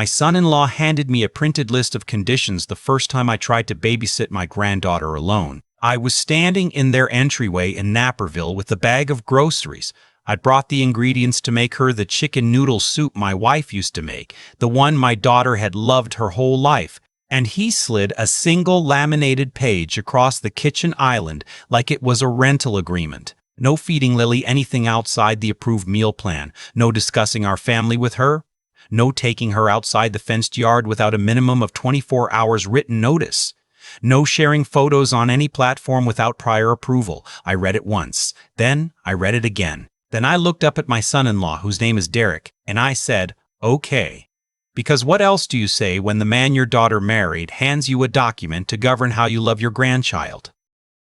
My son-in-law handed me a printed list of conditions the first time I tried to babysit my granddaughter alone. I was standing in their entryway in Naperville with a bag of groceries. I'd brought the ingredients to make her the chicken noodle soup my wife used to make, the one my daughter had loved her whole life. And he slid a single laminated page across the kitchen island like it was a rental agreement. No feeding Lily anything outside the approved meal plan, no discussing our family with her, no taking her outside the fenced yard without a minimum of 24 hours written notice, no sharing photos on any platform without prior approval. I read it once, then I read it again. Then I looked up at my son-in-law, whose name is Derek, and I said, okay. Because what else do you say when the man your daughter married hands you a document to govern how you love your grandchild?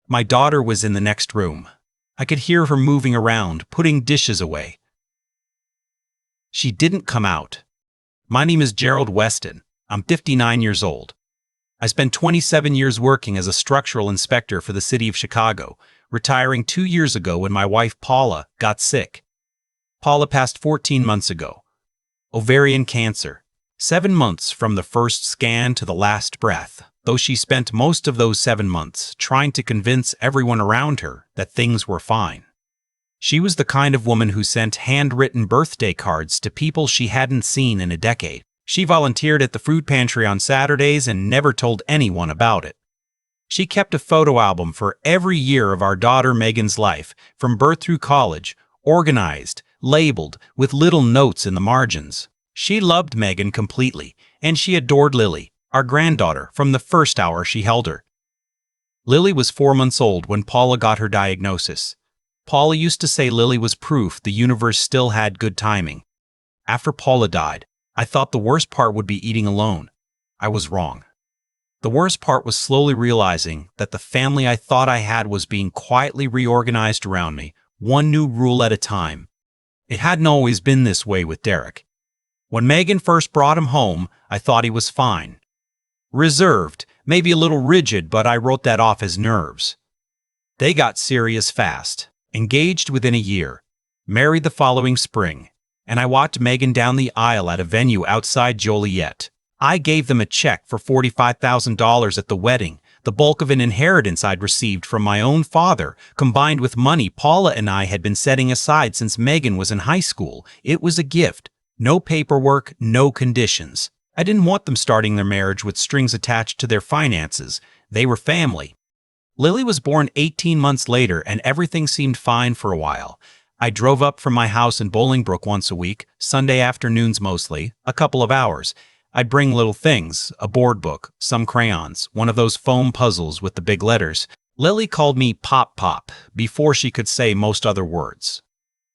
My daughter was in the next room. I could hear her moving around, putting dishes away. She didn't come out. My name is Gerald Weston. I'm 59 years old. I spent 27 years working as a structural inspector for the city of Chicago, retiring 2 years ago when my wife Paula got sick. Paula passed 14 months ago. Ovarian cancer. 7 months from the first scan to the last breath, though she spent most of those 7 months trying to convince everyone around her that things were fine. She was the kind of woman who sent handwritten birthday cards to people she hadn't seen in a decade. She volunteered at the food pantry on Saturdays and never told anyone about it. She kept a photo album for every year of our daughter Megan's life, from birth through college, organized, labeled, with little notes in the margins. She loved Megan completely, and she adored Lily, our granddaughter, from the first hour she held her. Lily was 4 months old when Paula got her diagnosis. Paula used to say Lily was proof the universe still had good timing. After Paula died, I thought the worst part would be eating alone. I was wrong. The worst part was slowly realizing that the family I thought I had was being quietly reorganized around me, one new rule at a time. It hadn't always been this way with Derek. When Megan first brought him home, I thought he was fine. Reserved, maybe a little rigid, but I wrote that off as nerves. They got serious fast, engaged within a year, married the following spring, and I walked Megan down the aisle at a venue outside Joliet. I gave them a check for $45,000 at the wedding, the bulk of an inheritance I'd received from my own father, combined with money Paula and I had been setting aside since Megan was in high school. It was a gift. No paperwork, no conditions. I didn't want them starting their marriage with strings attached to their finances. They were family. Lily was born 18 months later, and everything seemed fine for a while. I drove up from my house in Bolingbrook once a week, Sunday afternoons mostly, a couple of hours. I'd bring little things, a board book, some crayons, one of those foam puzzles with the big letters. Lily called me Pop Pop before she could say most other words.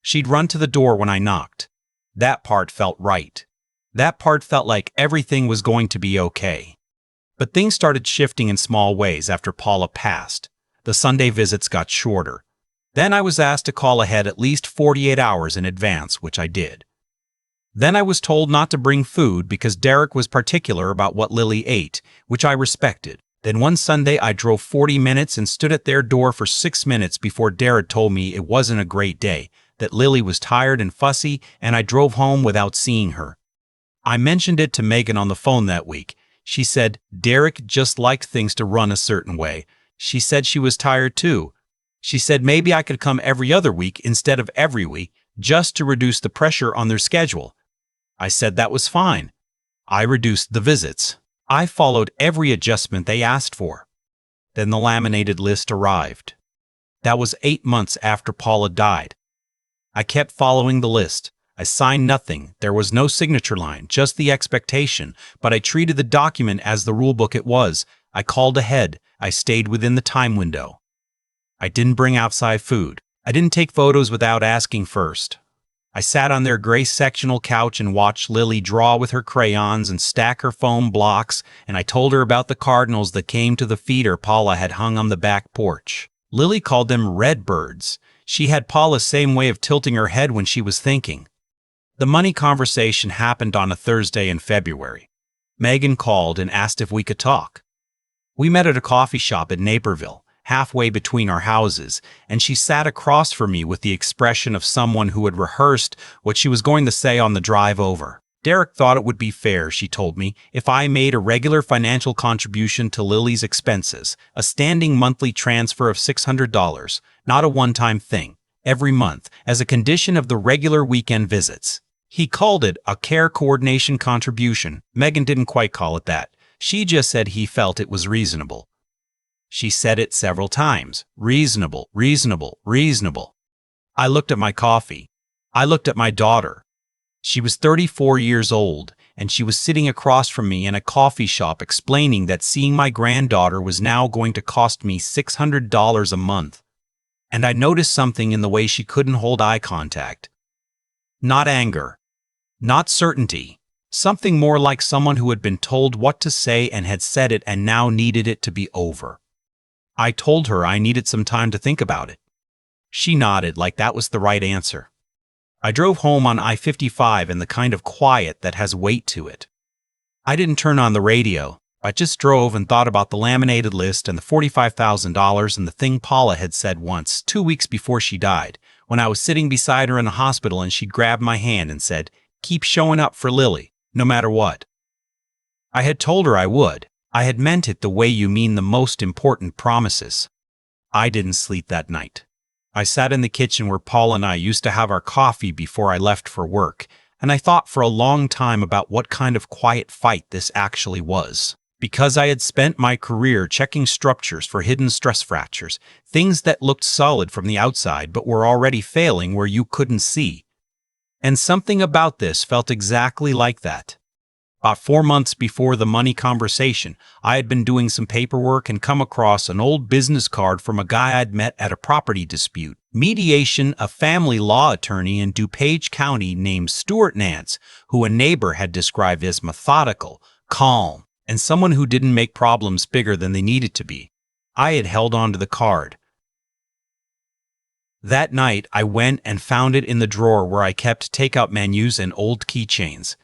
She'd run to the door when I knocked. That part felt right. That part felt like everything was going to be okay. But things started shifting in small ways after Paula passed. The Sunday visits got shorter. Then I was asked to call ahead at least 48 hours in advance, which I did. Then I was told not to bring food because Derek was particular about what Lily ate, which I respected. Then one Sunday I drove 40 minutes and stood at their door for 6 minutes before Derek told me it wasn't a great day, that Lily was tired and fussy, and I drove home without seeing her. I mentioned it to Megan on the phone that week. She said Derek just liked things to run a certain way. She said she was tired too. She said maybe I could come every other week instead of every week, just to reduce the pressure on their schedule. I said that was fine. I reduced the visits. I followed every adjustment they asked for. Then the laminated list arrived. That was 8 months after Paula died. I kept following the list. I signed nothing. There was no signature line, just the expectation, but I treated the document as the rulebook it was. I called ahead. I stayed within the time window. I didn't bring outside food. I didn't take photos without asking first. I sat on their gray sectional couch and watched Lily draw with her crayons and stack her foam blocks, and I told her about the cardinals that came to the feeder Paula had hung on the back porch. Lily called them red birds. She had Paula's same way of tilting her head when she was thinking. The money conversation happened on a Thursday in February. Megan called and asked if we could talk. We met at a coffee shop in Naperville, halfway between our houses, and she sat across from me with the expression of someone who had rehearsed what she was going to say on the drive over. Derek thought it would be fair, she told me, if I made a regular financial contribution to Lily's expenses, a standing monthly transfer of $600, not a one-time thing, every month, as a condition of the regular weekend visits. He called it a care coordination contribution. Megan didn't quite call it that. She just said he felt it was reasonable. She said it several times. Reasonable, reasonable, reasonable. I looked at my coffee. I looked at my daughter. She was 34 years old, and she was sitting across from me in a coffee shop explaining that seeing my granddaughter was now going to cost me $600 a month. And I noticed something in the way she couldn't hold eye contact. Not anger. Not certainty. Something more like someone who had been told what to say and had said it and now needed it to be over. I told her I needed some time to think about it. She nodded like that was the right answer. I drove home on I-55 in the kind of quiet that has weight to it. I didn't turn on the radio. I just drove and thought about the laminated list and the $45,000 and the thing Paula had said once, 2 weeks before she died, when I was sitting beside her in the hospital and she grabbed my hand and said, "Keep showing up for Lily, no matter what." I had told her I would. I had meant it the way you mean the most important promises. I didn't sleep that night. I sat in the kitchen where Paul and I used to have our coffee before I left for work, and I thought for a long time about what kind of quiet fight this actually was. Because I had spent my career checking structures for hidden stress fractures, things that looked solid from the outside but were already failing where you couldn't see. And something about this felt exactly like that. About 4 months before the money conversation, I had been doing some paperwork and come across an old business card from a guy I'd met at a property dispute mediation, a family law attorney in DuPage County named Stuart Nance, who a neighbor had described as methodical, calm, and someone who didn't make problems bigger than they needed to be. I had held on to the card. That night, I went and found it in the drawer where I kept takeout menus and old keychains.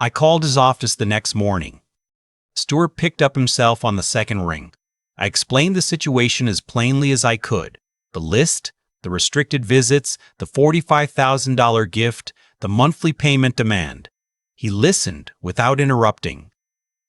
I called his office the next morning. Stuart picked up himself on the second ring. I explained the situation as plainly as I could. The list, the restricted visits, the $45,000 gift, the monthly payment demand. He listened without interrupting.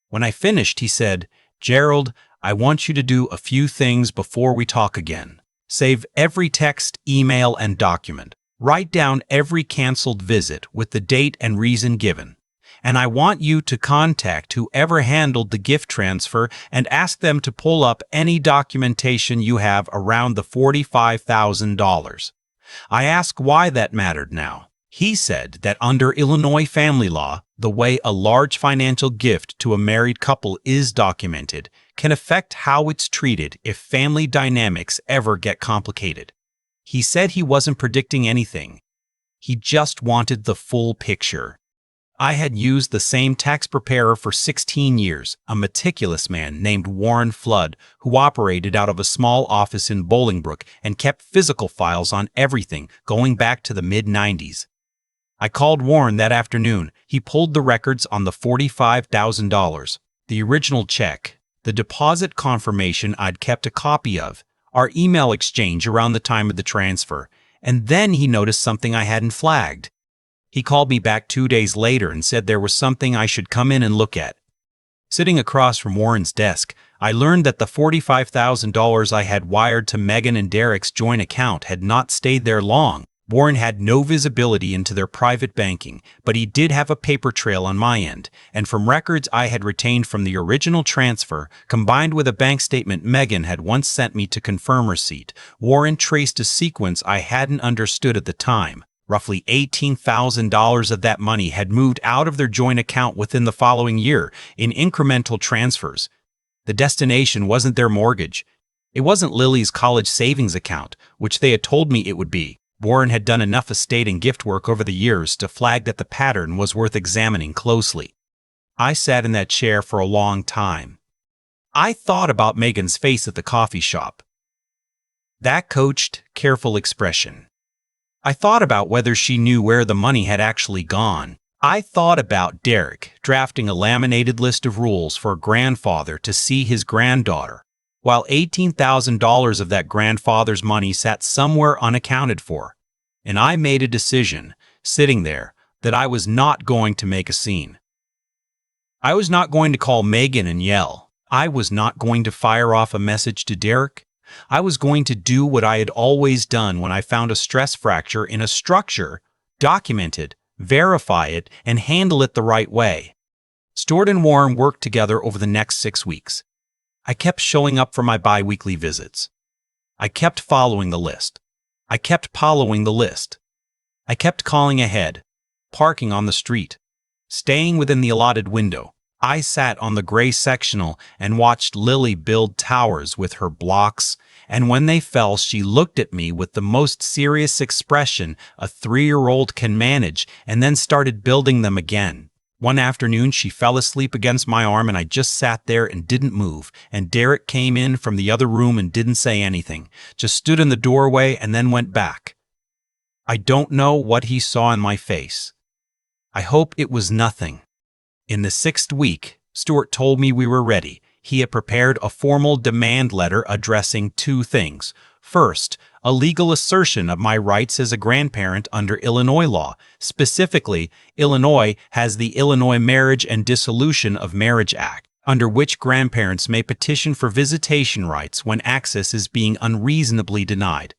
When I finished, he said, "Gerald, I want you to do a few things before we talk again. Save every text, email, and document. Write down every canceled visit with the date and reason given. And I want you to contact whoever handled the gift transfer and ask them to pull up any documentation you have around the $45,000. I asked why that mattered now. He said that under Illinois family law, the way a large financial gift to a married couple is documented can affect how it's treated if family dynamics ever get complicated. He said he wasn't predicting anything. He just wanted the full picture. I had used the same tax preparer for 16 years, a meticulous man named Warren Flood, who operated out of a small office in Bolingbrook and kept physical files on everything going back to the mid-90s. I called Warren that afternoon. He pulled the records on the $45,000, the original check, the deposit confirmation I'd kept a copy of, our email exchange around the time of the transfer, and then he noticed something I hadn't flagged. He called me back 2 days later and said there was something I should come in and look at. Sitting across from Warren's desk, I learned that the $45,000 I had wired to Megan and Derek's joint account had not stayed there long. Warren had no visibility into their private banking, but he did have a paper trail on my end, and from records I had retained from the original transfer, combined with a bank statement Megan had once sent me to confirm receipt, Warren traced a sequence I hadn't understood at the time. Roughly $18,000 of that money had moved out of their joint account within the following year in incremental transfers. The destination wasn't their mortgage. It wasn't Lily's college savings account, which they had told me it would be. Warren had done enough estate and gift work over the years to flag that the pattern was worth examining closely. I sat in that chair for a long time. I thought about Megan's face at the coffee shop. That coached, careful expression. I thought about whether she knew where the money had actually gone. I thought about Derek drafting a laminated list of rules for a grandfather to see his granddaughter, while $18,000 of that grandfather's money sat somewhere unaccounted for. And I made a decision, sitting there, that I was not going to make a scene. I was not going to call Megan and yell. I was not going to fire off a message to Derek. I was going to do what I had always done when I found a stress fracture in a structure, document it, verify it, and handle it the right way. Stuart and Warren worked together over the next 6 weeks. I kept showing up for my bi-weekly visits. I kept following the list. I kept following the list. I kept calling ahead, parking on the street, staying within the allotted window. I sat on the gray sectional and watched Lily build towers with her blocks, and when they fell, she looked at me with the most serious expression a 3-year-old can manage and then started building them again. One afternoon, she fell asleep against my arm and I just sat there and didn't move, and Derek came in from the other room and didn't say anything, just stood in the doorway and then went back. I don't know what he saw in my face. I hope it was nothing. In the 6th week, Stuart told me we were ready. He had prepared a formal demand letter addressing 2 things. First, a legal assertion of my rights as a grandparent under Illinois law. Specifically, Illinois has the Illinois Marriage and Dissolution of Marriage Act, under which grandparents may petition for visitation rights when access is being unreasonably denied.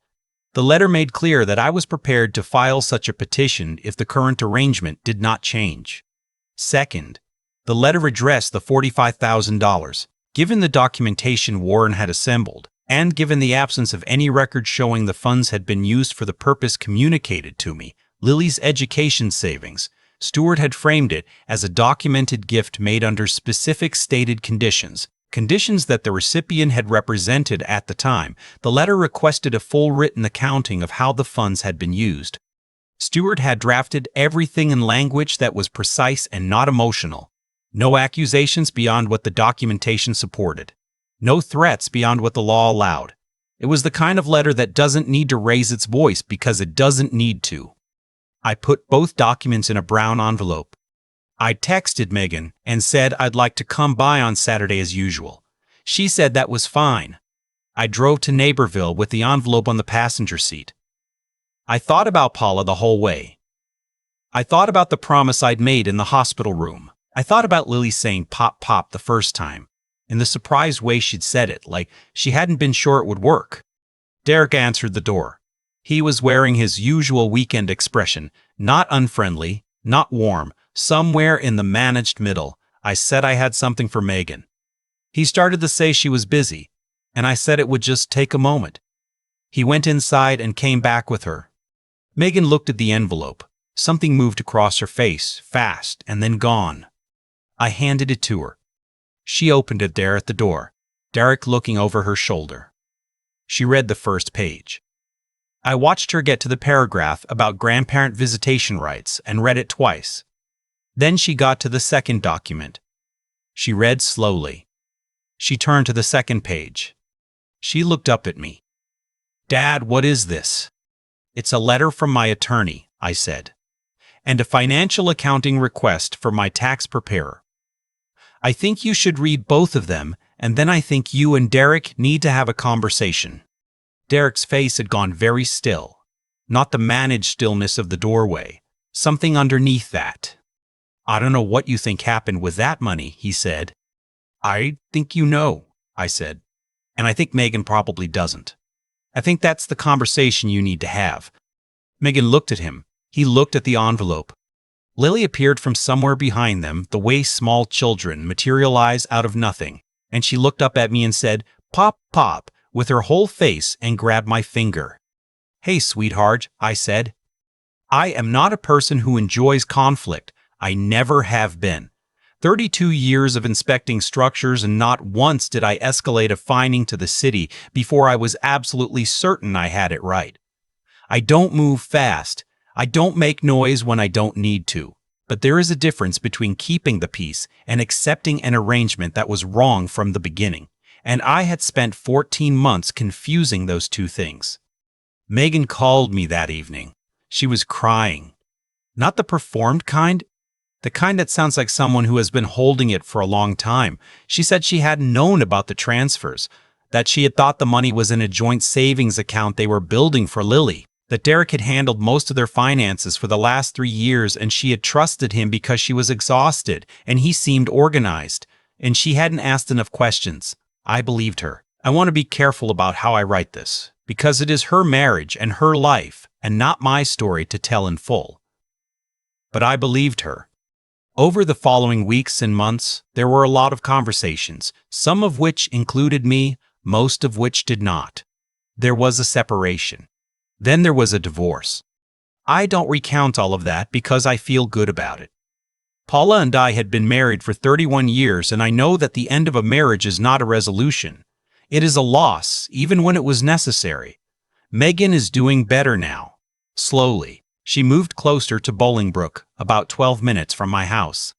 The letter made clear that I was prepared to file such a petition if the current arrangement did not change. Second, the letter addressed the $45,000. Given the documentation Warren had assembled, and given the absence of any record showing the funds had been used for the purpose communicated to me, Lily's education savings, Stuart had framed it as a documented gift made under specific stated conditions that the recipient had represented at the time. The letter requested a full written accounting of how the funds had been used. Stuart had drafted everything in language that was precise and not emotional. No accusations beyond what the documentation supported. No threats beyond what the law allowed. It was the kind of letter that doesn't need to raise its voice because it doesn't need to. I put both documents in a brown envelope. I texted Megan and said I'd like to come by on Saturday as usual. She said that was fine. I drove to Naperville with the envelope on the passenger seat. I thought about Paula the whole way. I thought about the promise I'd made in the hospital room. I thought about Lily saying pop pop the first time, in the surprised way she'd said it, like she hadn't been sure it would work. Derek answered the door. He was wearing his usual weekend expression, not unfriendly, not warm, somewhere in the managed middle. I said I had something for Megan. He started to say she was busy, and I said it would just take a moment. He went inside and came back with her. Megan looked at the envelope. Something moved across her face, fast, and then gone. I handed it to her. She opened it there at the door, Derek looking over her shoulder. She read the first page. I watched her get to the paragraph about grandparent visitation rights and read it twice. Then she got to the second document. She read slowly. She turned to the second page. She looked up at me. Dad, what is this? It's a letter from my attorney, I said, and a financial accounting request for my tax preparer. I think you should read both of them, and then I think you and Derek need to have a conversation. Derek's face had gone very still, not the managed stillness of the doorway, something underneath that. I don't know what you think happened with that money, he said. I think you know, I said, and I think Megan probably doesn't. I think that's the conversation you need to have. Megan looked at him. He looked at the envelope. Lily appeared from somewhere behind them, the way small children materialize out of nothing, and she looked up at me and said, "Pop, pop," with her whole face and grabbed my finger. "Hey, sweetheart," I said. I am not a person who enjoys conflict. I never have been. 32 years of inspecting structures, and not once did I escalate a finding to the city before I was absolutely certain I had it right. I don't move fast. I don't make noise when I don't need to. But there is a difference between keeping the peace and accepting an arrangement that was wrong from the beginning, and I had spent 14 months confusing those two things. Megan called me that evening. She was crying. Not the performed kind, the kind that sounds like someone who has been holding it for a long time. She said she hadn't known about the transfers, that she had thought the money was in a joint savings account they were building for Lily, that Derek had handled most of their finances for the last 3 years and she had trusted him because she was exhausted and he seemed organized, and she hadn't asked enough questions. I believed her. I want to be careful about how I write this, because it is her marriage and her life, and not my story to tell in full. But I believed her. Over the following weeks and months, there were a lot of conversations, some of which included me, most of which did not. There was a separation. Then there was a divorce. I don't recount all of that because I feel good about it. Paula and I had been married for 31 years, and I know that the end of a marriage is not a resolution. It is a loss, even when it was necessary. Megan is doing better now. Slowly. She moved closer to Bolingbrook, about 12 minutes from my house.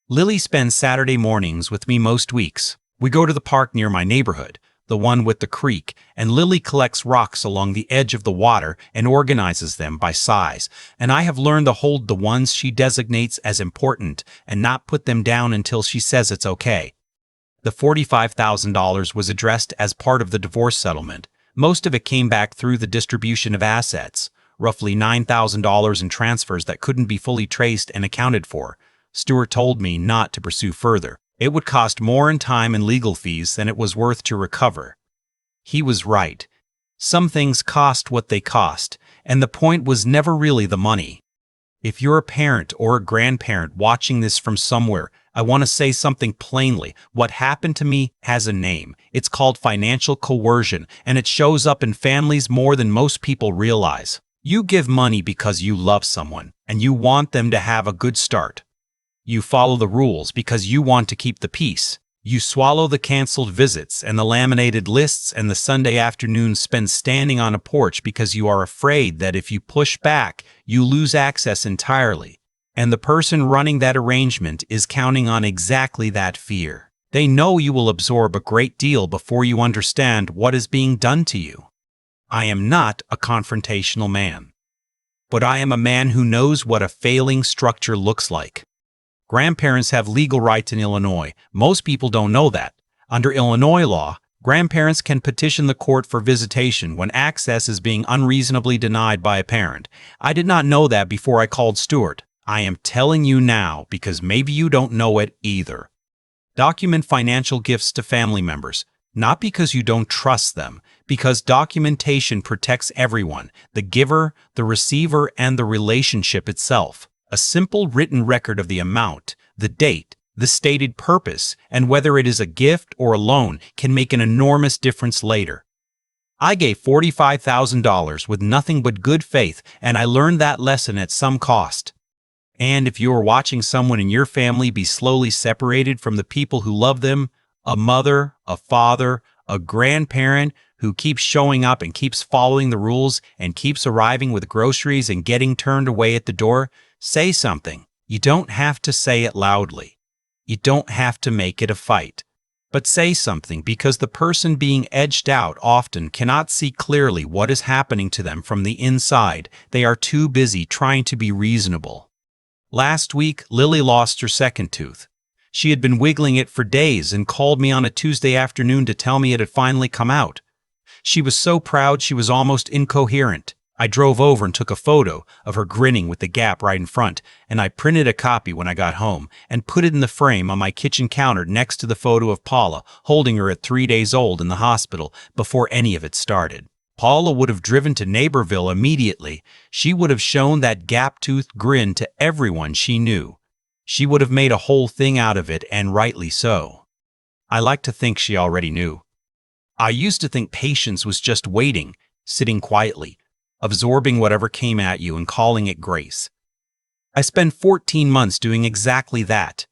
Lily spends Saturday mornings with me most weeks. We go to the park near my neighborhood, the one with the creek, and Lily collects rocks along the edge of the water and organizes them by size, and I have learned to hold the ones she designates as important and not put them down until she says it's okay. The $45,000 was addressed as part of the divorce settlement. Most of it came back through the distribution of assets, roughly $9,000 in transfers that couldn't be fully traced and accounted for. Stuart told me not to pursue further. It would cost more in time and legal fees than it was worth to recover. He was right. Some things cost what they cost, and the point was never really the money. If you're a parent or a grandparent watching this from somewhere, I want to say something plainly. What happened to me has a name. It's called financial coercion, and it shows up in families more than most people realize. You give money because you love someone, and you want them to have a good start. You follow the rules because you want to keep the peace. You swallow the canceled visits and the laminated lists and the Sunday afternoons spent standing on a porch because you are afraid that if you push back, you lose access entirely. And the person running that arrangement is counting on exactly that fear. They know you will absorb a great deal before you understand what is being done to you. I am not a confrontational man. But I am a man who knows what a failing structure looks like. Grandparents have legal rights in Illinois. Most people don't know that. Under Illinois law, grandparents can petition the court for visitation when access is being unreasonably denied by a parent. I did not know that before I called Stuart. I am telling you now because maybe you don't know it either. Document financial gifts to family members, not because you don't trust them, because documentation protects everyone, the giver, the receiver, and the relationship itself. A simple written record of the amount, the date, the stated purpose, and whether it is a gift or a loan can make an enormous difference later. I gave $45,000 with nothing but good faith, and I learned that lesson at some cost. And if you are watching someone in your family be slowly separated from the people who love them, a mother, a father, a grandparent who keeps showing up and keeps following the rules and keeps arriving with groceries and getting turned away at the door, say something. You don't have to say it loudly. You don't have to make it a fight. But say something because the person being edged out often cannot see clearly what is happening to them from the inside. They are too busy trying to be reasonable. Last week, Lily lost her second tooth. She had been wiggling it for days and called me on a Tuesday afternoon to tell me it had finally come out. She was so proud she was almost incoherent. I drove over and took a photo of her grinning with the gap right in front, and I printed a copy when I got home and put it in the frame on my kitchen counter next to the photo of Paula holding her at 3 days old in the hospital before any of it started. Paula would have driven to Neighborville immediately. She would have shown that gap-toothed grin to everyone she knew. She would have made a whole thing out of it, and rightly so. I like to think she already knew. I used to think patience was just waiting, sitting quietly, absorbing whatever came at you and calling it grace. I spent 14 months doing exactly that,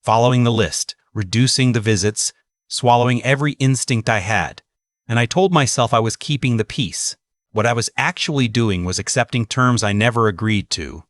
following the list, reducing the visits, swallowing every instinct I had, and I told myself I was keeping the peace. What I was actually doing was accepting terms I never agreed to.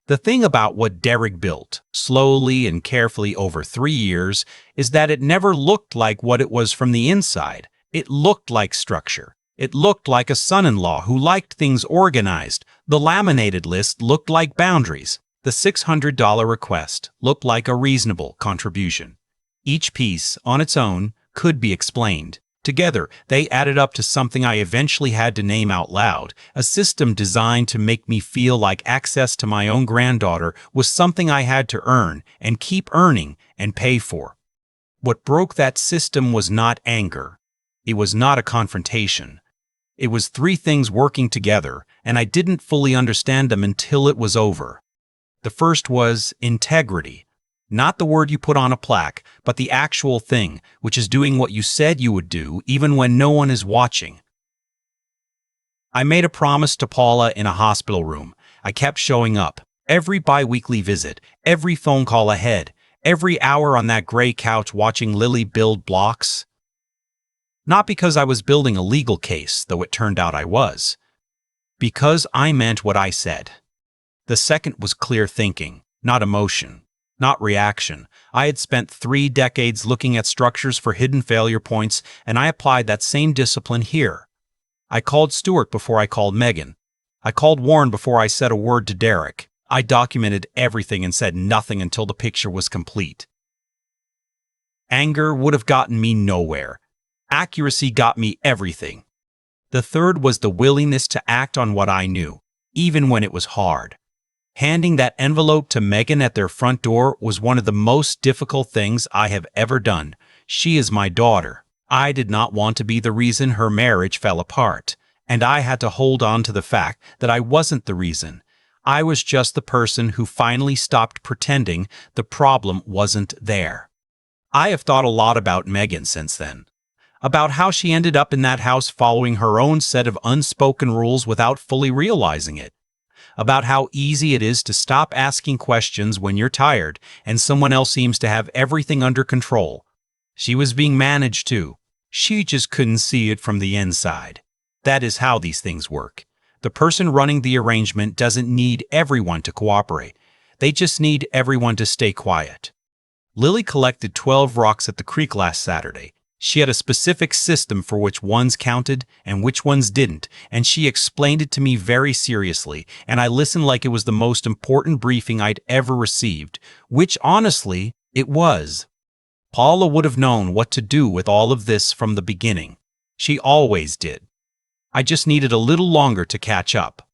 The thing about what Derek built, slowly and carefully over 3 years, is that it never looked like what it was from the inside. It looked like structure. It looked like a son-in-law who liked things organized. The laminated list looked like boundaries. The $600 request looked like a reasonable contribution. Each piece, on its own, could be explained. Together, they added up to something I eventually had to name out loud, a system designed to make me feel like access to my own granddaughter was something I had to earn and keep earning and pay for. What broke that system was not anger. It was not a confrontation. It was three things working together, and I didn't fully understand them until it was over. The first was integrity. Not the word you put on a plaque, but the actual thing, which is doing what you said you would do even when no one is watching. I made a promise to Paula in a hospital room. I kept showing up. Every bi-weekly visit, every phone call ahead, every hour on that gray couch watching Lily build blocks. Not because I was building a legal case, though it turned out I was. Because I meant what I said. The second was clear thinking, not emotion. Not reaction. I had spent 3 decades looking at structures for hidden failure points, and I applied that same discipline here. I called Stuart before I called Megan. I called Warren before I said a word to Derek. I documented everything and said nothing until the picture was complete. Anger would have gotten me nowhere. Accuracy got me everything. The third was the willingness to act on what I knew, even when it was hard. Handing that envelope to Megan at their front door was one of the most difficult things I have ever done. She is my daughter. I did not want to be the reason her marriage fell apart, and I had to hold on to the fact that I wasn't the reason. I was just the person who finally stopped pretending the problem wasn't there. I have thought a lot about Megan since then. About how she ended up in that house following her own set of unspoken rules without fully realizing it. About how easy it is to stop asking questions when you're tired and someone else seems to have everything under control. She was being managed too. She just couldn't see it from the inside. That is how these things work. The person running the arrangement doesn't need everyone to cooperate. They just need everyone to stay quiet. Lily collected 12 rocks at the creek last Saturday. She had a specific system for which ones counted and which ones didn't, and she explained it to me very seriously, and I listened like it was the most important briefing I'd ever received, which honestly, it was. Paula would have known what to do with all of this from the beginning. She always did. I just needed a little longer to catch up.